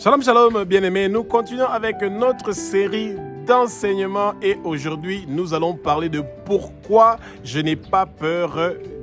Shalom, shalom, bien-aimés. Nous continuons avec notre série d'enseignements et aujourd'hui, nous allons parler de pourquoi je n'ai pas peur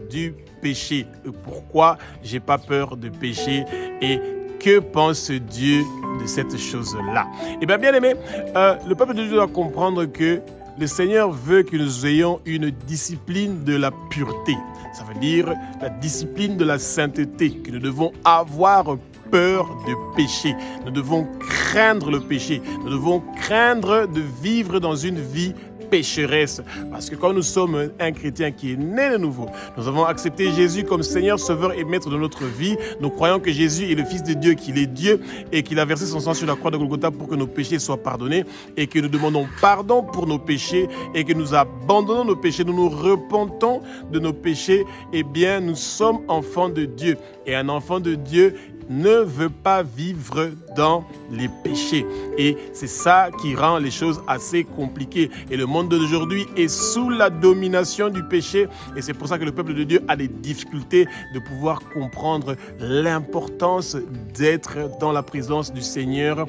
du péché. Pourquoi j'ai pas peur de péché et que pense Dieu de cette chose-là. Eh bien, bien-aimés, le peuple de Dieu doit comprendre que le Seigneur veut que nous ayons une discipline de la pureté. Ça veut dire la discipline de la sainteté, que nous devons avoir peur de péché. Nous devons craindre le péché. Nous devons craindre de vivre dans une vie pécheresse. Parce que quand nous sommes un chrétien qui est né de nouveau, nous avons accepté Jésus comme Seigneur, Sauveur et Maître de notre vie. Nous croyons que Jésus est le Fils de Dieu, qu'il est Dieu et qu'il a versé son sang sur la croix de Golgotha pour que nos péchés soient pardonnés et que nous demandons pardon pour nos péchés et que nous abandonnons nos péchés, nous nous repentons de nos péchés. Eh bien, nous sommes enfants de Dieu et un enfant de Dieu ne veut pas vivre dans les péchés. Et c'est ça qui rend les choses assez compliquées. Et le monde d'aujourd'hui est sous la domination du péché. Et c'est pour ça que le peuple de Dieu a des difficultés de pouvoir comprendre l'importance d'être dans la présence du Seigneur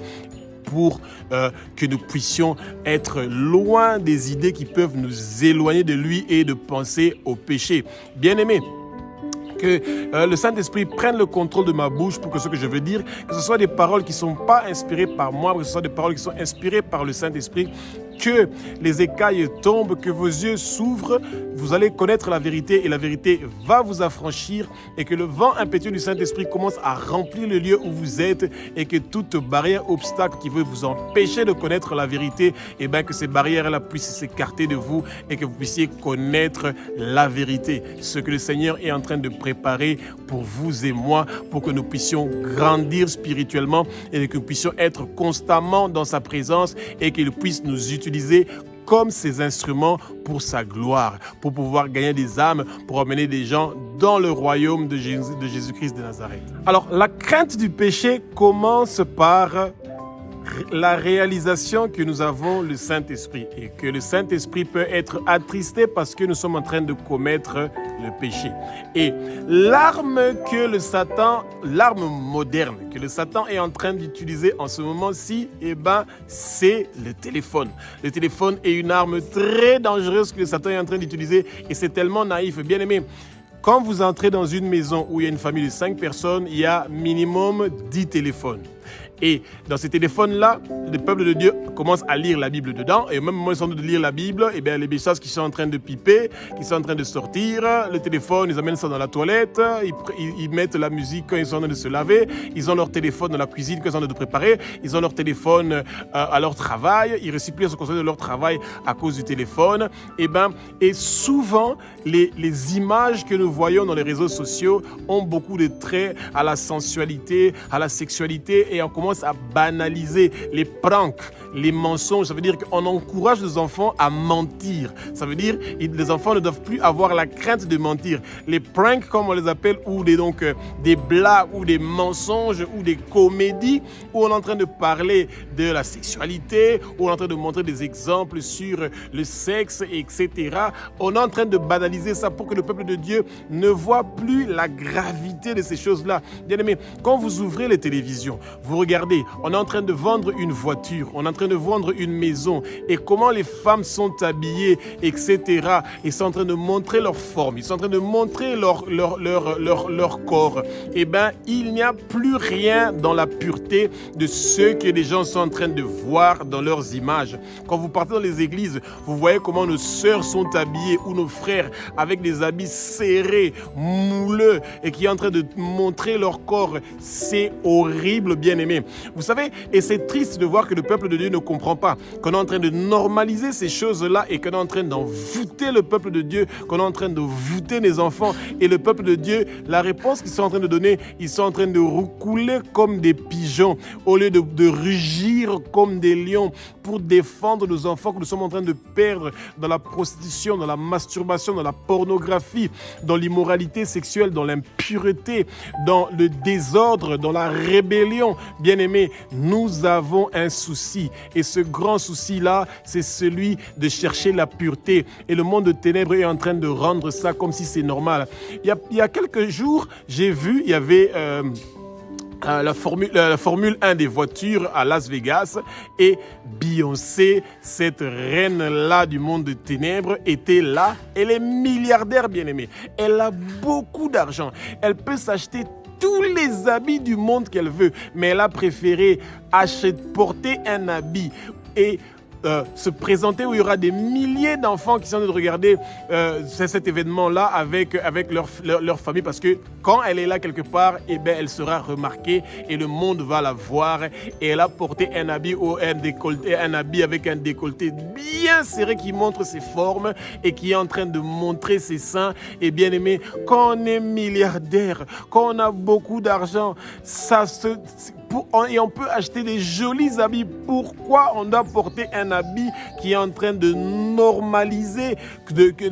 pour que nous puissions être loin des idées qui peuvent nous éloigner de lui et de penser au péché. Bien-aimés, que le Saint-Esprit prenne le contrôle de ma bouche pour que ce que je veux dire, que ce soit des paroles qui ne sont pas inspirées par moi, que ce soit des paroles qui sont inspirées par le Saint-Esprit, que les écailles tombent, que vos yeux s'ouvrent, vous allez connaître la vérité et la vérité va vous affranchir et que le vent impétueux du Saint-Esprit commence à remplir le lieu où vous êtes et que toute barrière, obstacle qui veut vous empêcher de connaître la vérité, et bien que ces barrières-là puissent s'écarter de vous et que vous puissiez connaître la vérité. Ce que le Seigneur est en train de préparer pour vous et moi, pour que nous puissions grandir spirituellement et que nous puissions être constamment dans sa présence et qu'il puisse nous utiliser comme ses instruments pour sa gloire, pour pouvoir gagner des âmes, pour amener des gens dans le royaume de Jésus-Christ de Nazareth. Alors, la crainte du péché commence par la réalisation que nous avons le Saint-Esprit et que le Saint-Esprit peut être attristé parce que nous sommes en train de commettre le péché. Et l'arme moderne que le Satan est en train d'utiliser en ce moment-ci, eh ben, c'est le téléphone. Le téléphone est une arme très dangereuse que le Satan est en train d'utiliser et c'est tellement naïf. Bien aimé, quand vous entrez dans une maison où il y a une famille de 5 personnes, il y a minimum 10 téléphones. Et dans ces téléphones-là, le peuple de Dieu commence à lire la Bible dedans. Et au même moment où ils sont en train de lire la Bible, eh bien, les messages qui sont en train de piper, qui sont en train de sortir, le téléphone, ils amènent ça dans la toilette, ils mettent la musique quand ils sont en train de se laver, ils ont leur téléphone dans la cuisine quand ils sont en train de préparer, ils ont leur téléphone à leur travail, ils recyclent à se concentrer de leur travail à cause du téléphone. Et souvent, les images que nous voyons dans les réseaux sociaux ont beaucoup de traits à la sensualité, à la sexualité et on commence à banaliser les pranks, les mensonges. Ça veut dire qu'on encourage les enfants à mentir. Ça veut dire que les enfants ne doivent plus avoir la crainte de mentir. Les pranks, comme on les appelle, ou des blagues, ou des mensonges, ou des comédies, où on est en train de parler de la sexualité, où on est en train de montrer des exemples sur le sexe, etc. On est en train de banaliser ça pour que le peuple de Dieu ne voit plus la gravité de ces choses-là. Bien aimé, quand vous ouvrez les télévisions, vous regardez, on est en train de vendre une voiture, on est en train de vendre une maison et comment les femmes sont habillées, etc. Ils sont en train de montrer leur forme, ils sont en train de montrer leur corps. Eh bien, il n'y a plus rien dans la pureté de ce que les gens sont en train de voir dans leurs images. Quand vous partez dans les églises, vous voyez comment nos sœurs sont habillées ou nos frères avec des habits serrés, mouleux et qui sont en train de montrer leur corps. C'est horrible, bien aimé. Vous savez, et c'est triste de voir que le peuple de Dieu ne comprend pas, qu'on est en train de normaliser ces choses-là et qu'on est en train d'envoûter le peuple de Dieu, qu'on est en train de voûter les enfants. Et le peuple de Dieu, la réponse qu'ils sont en train de donner, ils sont en train de roucouler comme des pigeons au lieu de rugir comme des lions pour défendre nos enfants que nous sommes en train de perdre dans la prostitution, dans la masturbation, dans la pornographie, dans l'immoralité sexuelle, dans l'impureté, dans le désordre, dans la rébellion. Bien-aimés, nous avons un souci et ce grand souci-là, c'est celui de chercher la pureté et le monde de ténèbres est en train de rendre ça comme si c'est normal. Il y a quelques jours, j'ai vu, il y avait la Formule 1 des voitures à Las Vegas, et Beyoncé, cette reine-là du monde de ténèbres, était là. Elle est milliardaire, bien aimée. Elle a beaucoup d'argent. Elle peut s'acheter tous les habits du monde qu'elle veut, mais elle a préféré porter un habit et se présenter où il y aura des milliers d'enfants qui sont en train de regarder cet événement-là avec leur famille, parce que quand elle est là quelque part, eh bien, elle sera remarquée et le monde va la voir. Et elle a porté un habit avec un décolleté bien serré qui montre ses formes et qui est en train de montrer ses seins. Et bien aimé, quand on est milliardaire, quand on a beaucoup d'argent, et on peut acheter des jolis habits. Pourquoi on doit porter un habit qui est en train de normaliser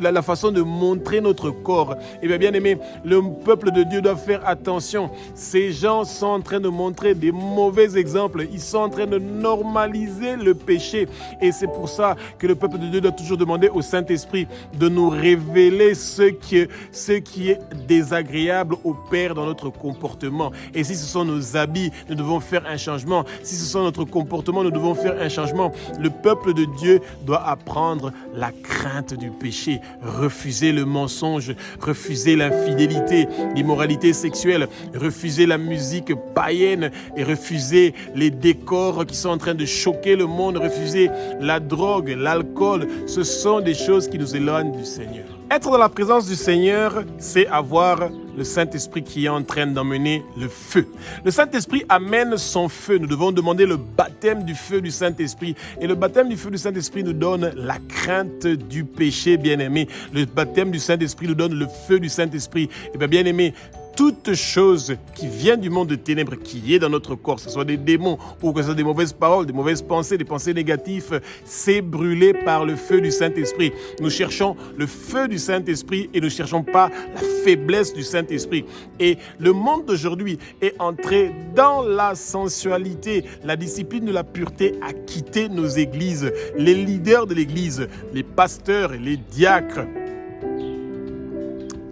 la façon de montrer notre corps? Eh bien, bien aimé, le peuple de Dieu doit faire attention. Ces gens sont en train de montrer des mauvais exemples. Ils sont en train de normaliser le péché. Et c'est pour ça que le peuple de Dieu doit toujours demander au Saint-Esprit de nous révéler ce qui est désagréable au Père dans notre comportement. Et si ce sont nos habits, nous devons faire un changement. Si ce sont notre comportement, nous devons faire un changement. Le peuple de Dieu doit apprendre la crainte du péché, refuser le mensonge, refuser l'infidélité, l'immoralité sexuelle, refuser la musique païenne et refuser les décors qui sont en train de choquer le monde, refuser la drogue, l'alcool. Ce sont des choses qui nous éloignent du Seigneur. Être dans la présence du Seigneur, c'est avoir le Saint-Esprit qui est en train d'emmener le feu. Le Saint-Esprit amène son feu. Nous devons demander le baptême du feu du Saint-Esprit. Et le baptême du feu du Saint-Esprit nous donne la crainte du péché, bien-aimé. Le baptême du Saint-Esprit nous donne le feu du Saint-Esprit. Et bien, bien-aimé, toute chose qui vient du monde de ténèbres, qui est dans notre corps, que ce soit des démons ou que ce soit des mauvaises paroles, des mauvaises pensées, des pensées négatives, c'est brûlé par le feu du Saint-Esprit. Nous cherchons le feu du Saint-Esprit et nous ne cherchons pas la faiblesse du Saint-Esprit. Et le monde d'aujourd'hui est entré dans la sensualité. La discipline de la pureté a quitté nos églises. Les leaders de l'église, les pasteurs, les diacres,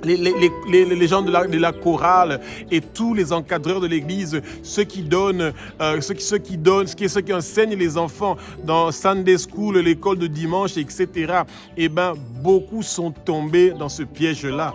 les gens de la chorale et tous les encadreurs de l'église, ceux qui enseignent les enfants dans Sunday School, l'école de dimanche, etc. Eh bien, beaucoup sont tombés dans ce piège-là.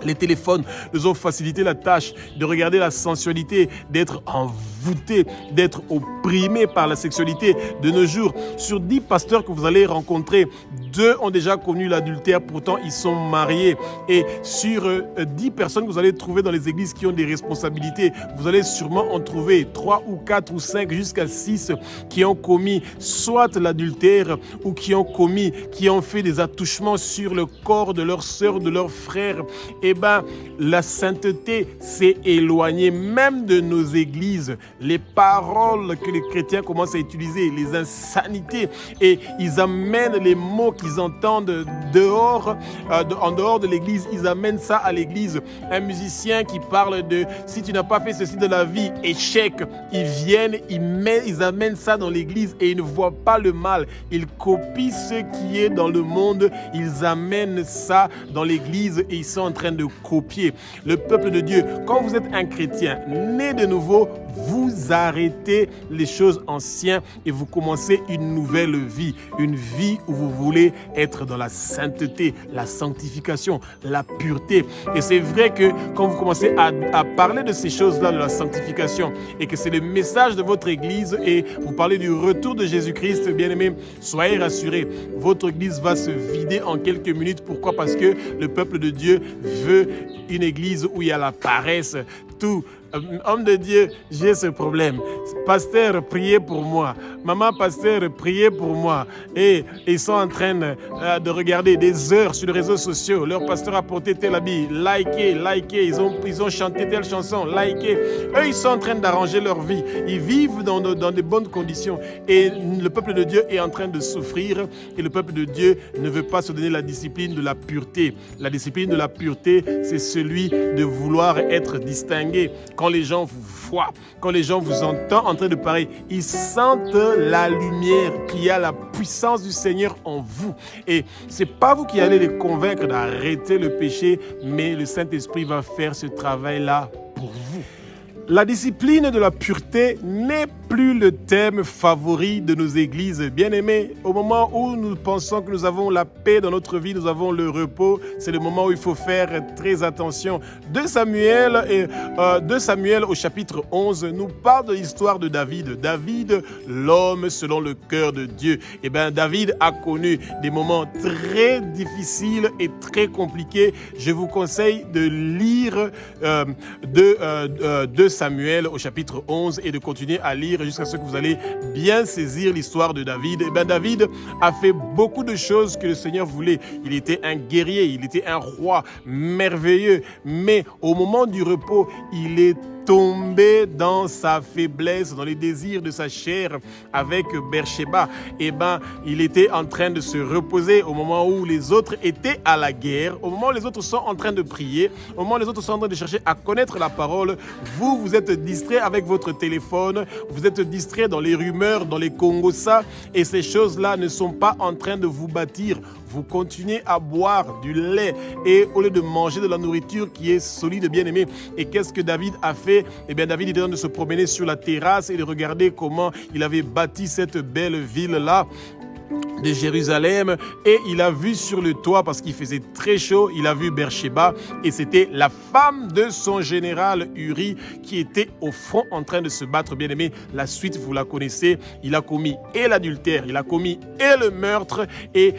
Les téléphones nous ont facilité la tâche de regarder la sensualité, d'être envoûtés, d'être opprimés par la sexualité. De nos jours, sur 10 pasteurs que vous allez rencontrer, 2 ont déjà connu l'adultère, pourtant ils sont mariés. Et sur 10 personnes que vous allez trouver dans les églises qui ont des responsabilités, vous allez sûrement en trouver 3 ou 4 ou 5 jusqu'à 6 qui ont commis soit l'adultère ou qui ont fait des attouchements sur le corps de leur sœur, de leur frère. Eh bien, la sainteté s'est éloignée même de nos églises. Les paroles que les chrétiens commencent à utiliser, les insanités, et ils amènent les mots qu'ils entendent en dehors de l'église, ils amènent ça à l'église. Un musicien qui parle de « si tu n'as pas fait ceci de la vie, échec », ils amènent ça dans l'église et ils ne voient pas le mal. Ils copient ce qui est dans le monde, ils amènent ça dans l'église et ils sont en train de copier. Le peuple de Dieu, quand vous êtes un chrétien né de nouveau, vous arrêtez les choses anciennes et vous commencez une nouvelle vie. Une vie où vous voulez être dans la sainteté, la sanctification, la pureté. Et c'est vrai que quand vous commencez à parler de ces choses-là, de la sanctification, et que c'est le message de votre église et vous parlez du retour de Jésus-Christ, bien-aimés, soyez rassurés, votre église va se vider en quelques minutes. Pourquoi? Parce que le peuple de Dieu veut une église où il y a la paresse, tout. Homme de Dieu, j'ai ce problème. Pasteur, priez pour moi. Maman, pasteur, priez pour moi. Et ils sont en train de regarder des heures sur les réseaux sociaux. Leur pasteur a porté tel habit. Likez. Ils ont chanté telle chanson. Likez. Eux, ils sont en train d'arranger leur vie. Ils vivent dans de bonnes conditions. Et le peuple de Dieu est en train de souffrir. Et le peuple de Dieu ne veut pas se donner la discipline de la pureté. La discipline de la pureté, c'est celui de vouloir être distingué. Quand les gens vous voient, quand les gens vous entendent en train de parler, ils sentent la lumière, qu'il y a la puissance du Seigneur en vous. Et ce n'est pas vous qui allez les convaincre d'arrêter le péché, mais le Saint-Esprit va faire ce travail-là pour vous. La discipline de la pureté n'est plus le thème favori de nos églises. Bien-aimés, au moment où nous pensons que nous avons la paix dans notre vie, nous avons le repos, c'est le moment où il faut faire très attention. 2 Samuel au chapitre 11 nous parle de l'histoire de David. David, l'homme selon le cœur de Dieu. Eh bien, David a connu des moments très difficiles et très compliqués. Je vous conseille de lire 2 Samuel au chapitre 11 et de continuer à lire jusqu'à ce que vous allez bien saisir l'histoire de David. Eh bien, David a fait beaucoup de choses que le Seigneur voulait. Il était un guerrier, il était un roi merveilleux, mais au moment du repos, il est tombé dans sa faiblesse, dans les désirs de sa chair avec Bersheba. Eh bien, il était en train de se reposer au moment où les autres étaient à la guerre, au moment où les autres sont en train de prier, au moment où les autres sont en train de chercher à connaître la parole. Vous êtes distrait avec votre téléphone, vous êtes distrait dans les rumeurs, dans les congossas, et ces choses-là ne sont pas en train de vous bâtir. Vous continuez à boire du lait et au lieu de manger de la nourriture qui est solide, bien aimé. Et qu'est-ce que David a fait? Eh bien, David était en train de se promener sur la terrasse et de regarder comment il avait bâti cette belle ville-là de Jérusalem, et il a vu sur le toit, parce qu'il faisait très chaud, il a vu Bersheba, et c'était la femme de son général Uri qui était au front en train de se battre. Bien aimé, la suite vous la connaissez. Il a commis et l'adultère, il a commis et le meurtre, et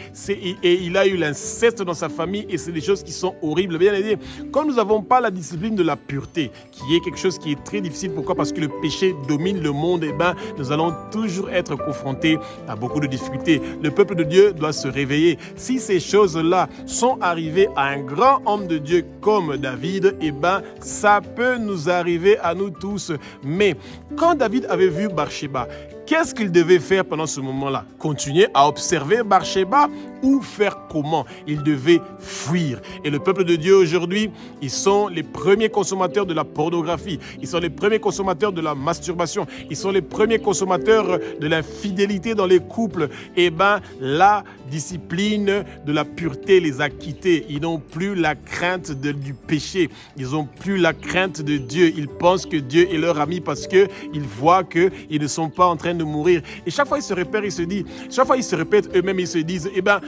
il a eu l'inceste dans sa famille, et c'est des choses qui sont horribles. Bien aimé, quand nous n'avons pas la discipline de la pureté, qui est quelque chose qui est très difficile, pourquoi? Parce que le péché domine le monde. Eh bien, nous allons toujours être confrontés à beaucoup de difficultés. Le peuple de Dieu doit se réveiller. Si ces choses-là sont arrivées à un grand homme de Dieu comme David, eh bien, ça peut nous arriver à nous tous. Mais quand David avait vu Bersheba, qu'est-ce qu'il devait faire pendant ce moment-là? Continuer à observer Bersheba ou faire comment? Il devait fuir. Et le peuple de Dieu aujourd'hui, ils sont les premiers consommateurs de la pornographie. Ils sont les premiers consommateurs de la masturbation. Ils sont les premiers consommateurs de l'infidélité dans les couples. Eh bien, la discipline de la pureté les a quittés. Ils n'ont plus la crainte du péché. Ils n'ont plus la crainte de Dieu. Ils pensent que Dieu est leur ami parce qu'ils voient qu'ils ne sont pas en train de mourir. Et chaque fois ils se répètent, chaque fois ils se répètent eux-mêmes, ils se disent, eh bien,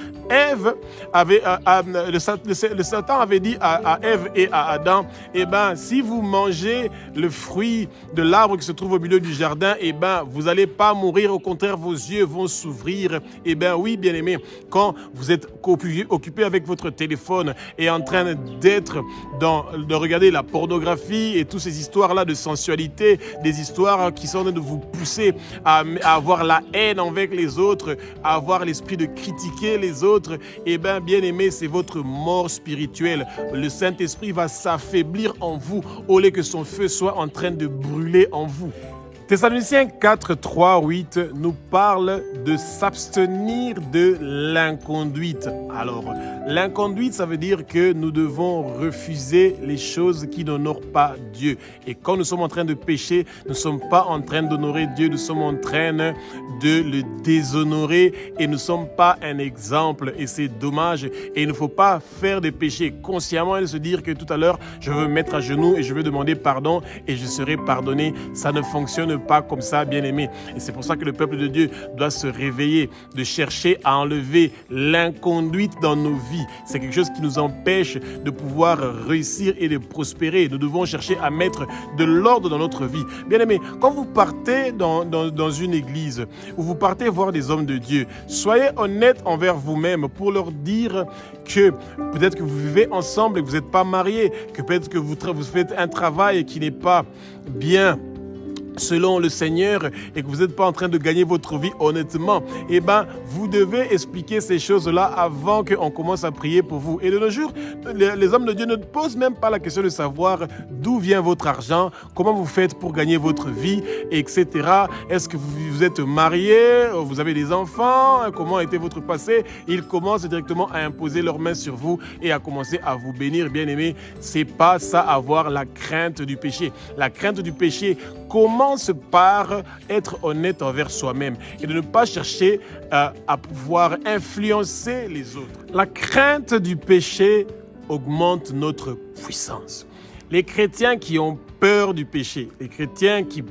le Satan avait dit à Ève et à Adam, eh bien, si vous mangez le fruit de l'arbre qui se trouve au milieu du jardin, eh bien, vous n'allez pas mourir, au contraire, vos yeux vont s'ouvrir. Eh bien, oui, bien-aimés, quand vous êtes occupé avec votre téléphone et en train de regarder la pornographie et toutes ces histoires-là de sensualité, des histoires qui sont en train de vous pousser à avoir la haine envers les autres, à avoir l'esprit de critiquer les autres, eh bien, bien-aimé, c'est votre mort spirituelle. Le Saint-Esprit va s'affaiblir en vous au lieu que son feu soit en train de brûler en vous. Thessaloniciens 4, 3, 8 nous parle de s'abstenir de l'inconduite. Alors, l'inconduite, ça veut dire que nous devons refuser les choses qui n'honorent pas Dieu. Et quand nous sommes en train de pécher, nous ne sommes pas en train d'honorer Dieu, nous sommes en train de le déshonorer et nous ne sommes pas un exemple. Et c'est dommage. Et il ne faut pas faire des péchés consciemment et se dire que tout à l'heure, je veux me mettre à genoux et je veux demander pardon et je serai pardonné. Ça ne fonctionne pas comme ça, bien-aimé. Et c'est pour ça que le peuple de Dieu doit se réveiller, de chercher à enlever l'inconduite dans nos vies. C'est quelque chose qui nous empêche de pouvoir réussir et de prospérer. Nous devons chercher à mettre de l'ordre dans notre vie. Bien-aimé, quand vous partez dans une église ou vous partez voir des hommes de Dieu, soyez honnête envers vous-même pour leur dire que peut-être que vous vivez ensemble et que vous n'êtes pas mariés, que peut-être que vous faites un travail qui n'est pas bien selon le Seigneur et que vous n'êtes pas en train de gagner votre vie honnêtement, eh bien, vous devez expliquer ces choses-là avant qu'on commence à prier pour vous. Et de nos jours, les hommes de Dieu ne posent même pas la question de savoir d'où vient votre argent, comment vous faites pour gagner votre vie, etc. Est-ce que vous êtes marié, vous avez des enfants, comment était votre passé? Ils commencent directement à imposer leurs mains sur vous et à commencer à vous bénir, bien-aimés. C'est pas ça, avoir la crainte du péché. La crainte du péché commence par être honnête envers soi-même et de ne pas chercher à pouvoir influencer les autres. La crainte du péché augmente notre puissance. Les chrétiens qui ont peur du péché, les chrétiens qui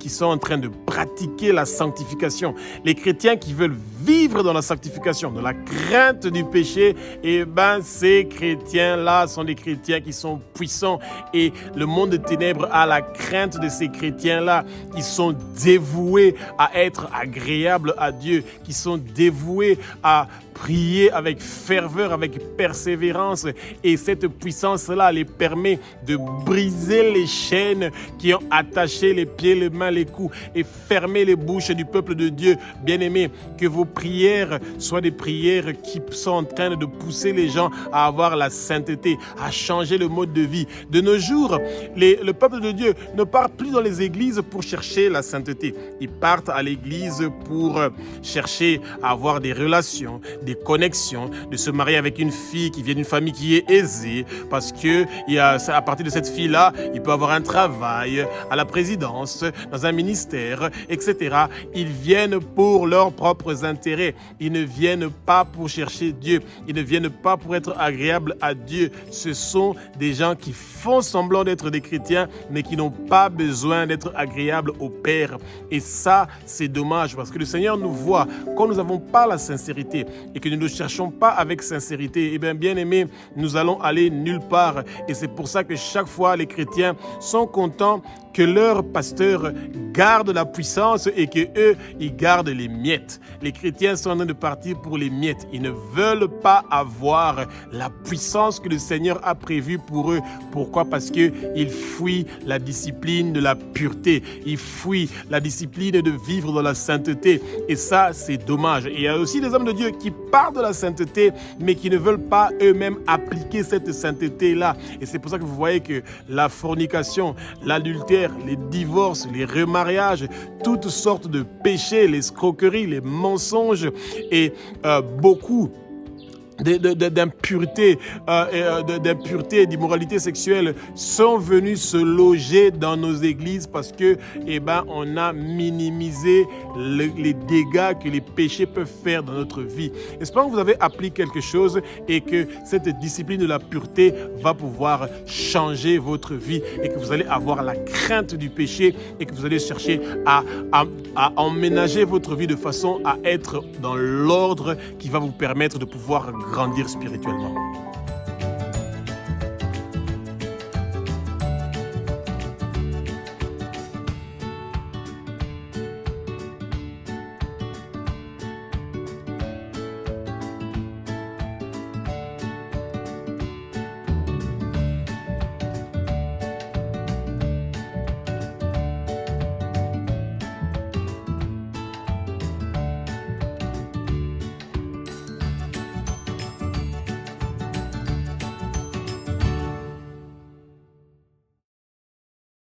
sont en train de pratiquer la sanctification, les chrétiens qui veulent vivre dans la sanctification, dans la crainte du péché, eh ben ces chrétiens-là sont des chrétiens qui sont puissants et le monde des ténèbres a la crainte de ces chrétiens-là qui sont dévoués à être agréables à Dieu, qui sont dévoués à prier avec ferveur, avec persévérance et cette puissance-là les permet de briser les chaînes qui ont attaché les pieds, les mains, les coups et fermer les bouches du peuple de Dieu. Bien-aimés, que vos prières soient des prières qui sont en train de pousser les gens à avoir la sainteté, à changer le mode de vie. De nos jours, le peuple de Dieu ne part plus dans les églises pour chercher la sainteté. Ils partent à l'église pour chercher à avoir des relations, des connexions, de se marier avec une fille qui vient d'une famille qui est aisée, parce que à partir de cette fille-là, il peut avoir un travail à la présidence, dans un ministère, etc. Ils viennent pour leurs propres intérêts. Ils ne viennent pas pour chercher Dieu. Ils ne viennent pas pour être agréables à Dieu. Ce sont des gens qui font semblant d'être des chrétiens, mais qui n'ont pas besoin d'être agréables au Père. Et ça, c'est dommage, parce que le Seigneur nous voit quand nous n'avons pas la sincérité et que nous ne cherchons pas avec sincérité. Eh bien aimés, nous allons aller nulle part. Et c'est pour ça que chaque fois, les chrétiens sont contents que leur pasteur garde la puissance et que eux, ils gardent les miettes. Les chrétiens sont en train de partir pour les miettes. Ils ne veulent pas avoir la puissance que le Seigneur a prévue pour eux. Pourquoi? Parce qu'ils fuient la discipline de la pureté. Ils fuient la discipline de vivre dans la sainteté. Et ça, c'est dommage. Et il y a aussi des hommes de Dieu qui parlent de la sainteté, mais qui ne veulent pas eux-mêmes appliquer cette sainteté-là. Et c'est pour ça que vous voyez que la fornication, l'adultère, les divorces, les remariages, toutes sortes de péchés, les escroqueries, les mensonges et beaucoup d'impureté et d'immoralité sexuelle sont venus se loger dans nos églises parce que on a minimisé les dégâts que les péchés peuvent faire dans notre vie. J'espère que vous avez appris quelque chose et que cette discipline de la pureté va pouvoir changer votre vie et que vous allez avoir la crainte du péché et que vous allez chercher à emménager votre vie de façon à être dans l'ordre qui va vous permettre de pouvoir grandir spirituellement.